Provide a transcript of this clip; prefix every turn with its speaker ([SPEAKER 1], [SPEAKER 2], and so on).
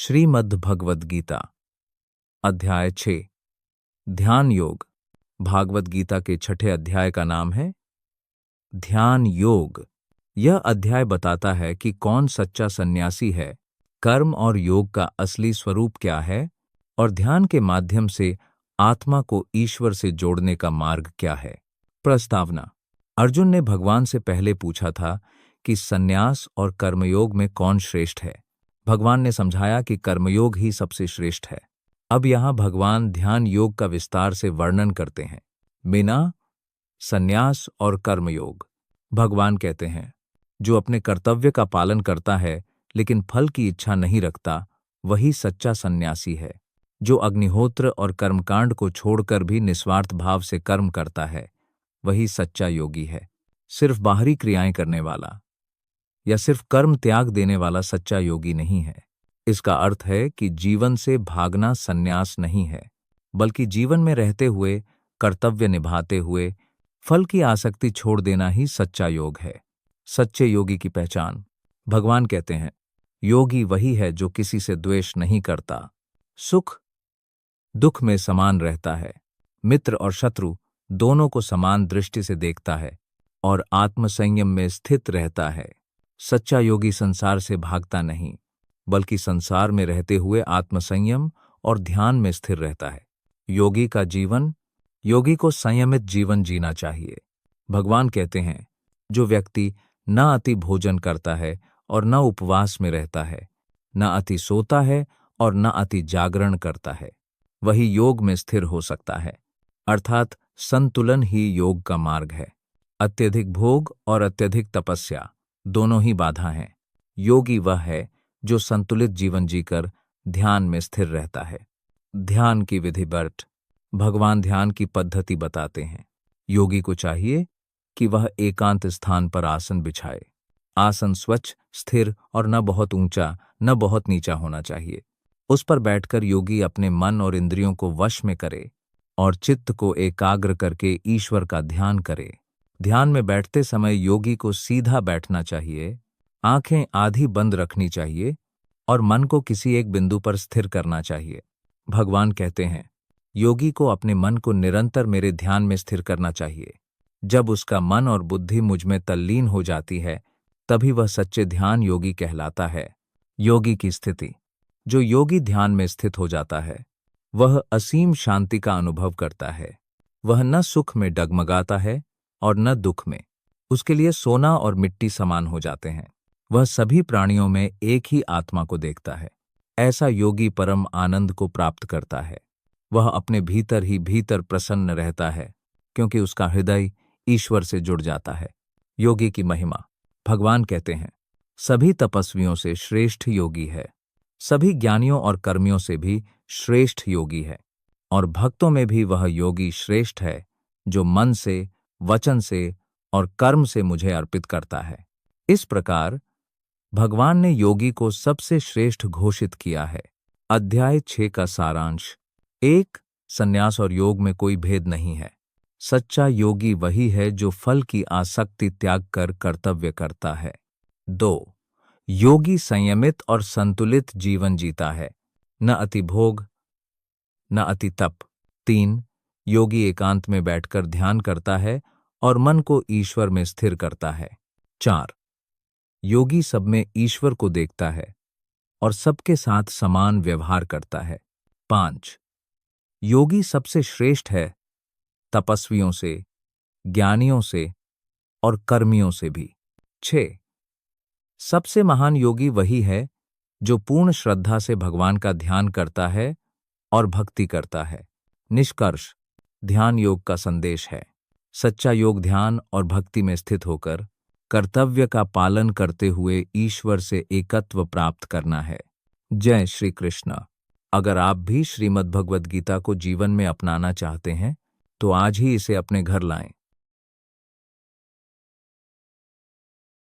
[SPEAKER 1] श्रीमद् भगवद गीता अध्याय 6 ध्यान योग। भागवत गीता के छठे अध्याय का नाम है ध्यान योग। यह अध्याय बताता है कि कौन सच्चा सन्यासी है, कर्म और योग का असली स्वरूप क्या है और ध्यान के माध्यम से आत्मा को ईश्वर से जोड़ने का मार्ग क्या है। प्रस्तावना। अर्जुन ने भगवान से पहले पूछा था कि सन्यास और कर्मयोग में कौन श्रेष्ठ है। भगवान ने समझाया कि कर्मयोग ही सबसे श्रेष्ठ है। अब यहाँ भगवान ध्यान योग का विस्तार से वर्णन करते हैं। बिना सन्यास और कर्मयोग। भगवान कहते हैं, जो अपने कर्तव्य का पालन करता है लेकिन फल की इच्छा नहीं रखता, वही सच्चा सन्यासी है। जो अग्निहोत्र और कर्मकांड को छोड़कर भी निस्वार्थ भाव से कर्म करता है, वही सच्चा योगी है। सिर्फ बाहरी क्रियाएं करने वाला या सिर्फ कर्म त्याग देने वाला सच्चा योगी नहीं है। इसका अर्थ है कि जीवन से भागना सन्यास नहीं है, बल्कि जीवन में रहते हुए, कर्तव्य निभाते हुए फल की आसक्ति छोड़ देना ही सच्चा योग है। सच्चे योगी की पहचान। भगवान कहते हैं, योगी वही है जो किसी से द्वेष नहीं करता, सुख दुख में समान रहता है, मित्र और शत्रु दोनों को समान दृष्टि से देखता है और आत्मसंयम में स्थित रहता है। सच्चा योगी संसार से भागता नहीं, बल्कि संसार में रहते हुए आत्मसंयम और ध्यान में स्थिर रहता है। योगी का जीवन। योगी को संयमित जीवन जीना चाहिए। भगवान कहते हैं, जो व्यक्ति न अति भोजन करता है और न उपवास में रहता है, न अति सोता है और न अति जागरण करता है, वही योग में स्थिर हो सकता है। अर्थात संतुलन ही योग का मार्ग है। अत्यधिक भोग और अत्यधिक तपस्या दोनों ही बाधा हैं। योगी वह है जो संतुलित जीवन जीकर ध्यान में स्थिर रहता है। ध्यान की विधि बर्ट। भगवान ध्यान की पद्धति बताते हैं। योगी को चाहिए कि वह एकांत स्थान पर आसन बिछाए। आसन स्वच्छ, स्थिर और न बहुत ऊंचा न बहुत नीचा होना चाहिए। उस पर बैठकर योगी अपने मन और इंद्रियों को वश में करे और चित्त को एकाग्र करके ईश्वर का ध्यान करे। ध्यान में बैठते समय योगी को सीधा बैठना चाहिए, आंखें आधी बंद रखनी चाहिए और मन को किसी एक बिंदु पर स्थिर करना चाहिए। भगवान कहते हैं, योगी को अपने मन को निरंतर मेरे ध्यान में स्थिर करना चाहिए। जब उसका मन और बुद्धि मुझ में तल्लीन हो जाती है, तभी वह सच्चे ध्यान योगी कहलाता है। योगी की स्थिति। जो योगी ध्यान में स्थित हो जाता है, वह असीम शांति का अनुभव करता है। वह न सुख में डगमगाता है और न दुख में। उसके लिए सोना और मिट्टी समान हो जाते हैं। वह सभी प्राणियों में एक ही आत्मा को देखता है। ऐसा योगी परम आनंद को प्राप्त करता है। वह अपने भीतर ही भीतर प्रसन्न रहता है, क्योंकि उसका हृदय ईश्वर से जुड़ जाता है। योगी की महिमा। भगवान कहते हैं, सभी तपस्वियों से श्रेष्ठ योगी है, सभी ज्ञानियों और कर्मियों से भी श्रेष्ठ योगी है, और भक्तों में भी वह योगी श्रेष्ठ है जो मन से, वचन से और कर्म से मुझे अर्पित करता है। इस प्रकार भगवान ने योगी को सबसे श्रेष्ठ घोषित किया है। अध्याय 6 का सारांश। 1. संन्यास और योग में कोई भेद नहीं है। सच्चा योगी वही है जो फल की आसक्ति त्याग कर कर्तव्य करता है। 2. योगी संयमित और संतुलित जीवन जीता है, न अति भोग न अति तप। 3. योगी एकांत में बैठकर ध्यान करता है और मन को ईश्वर में स्थिर करता है। 4. योगी सब में ईश्वर को देखता है और सबके साथ समान व्यवहार करता है। 5. योगी सबसे श्रेष्ठ है, तपस्वियों से, ज्ञानियों से और कर्मियों से भी। 6. सबसे महान योगी वही है जो पूर्ण श्रद्धा से भगवान का ध्यान करता है और भक्ति करता है। निष्कर्ष। ध्यान योग का संदेश है, सच्चा योग ध्यान और भक्ति में स्थित होकर कर्तव्य का पालन करते हुए ईश्वर से एकत्व प्राप्त करना है। जय श्री कृष्ण। अगर आप भी श्रीमद् भगवद गीता को जीवन में अपनाना चाहते हैं, तो आज ही इसे अपने घर लाएं।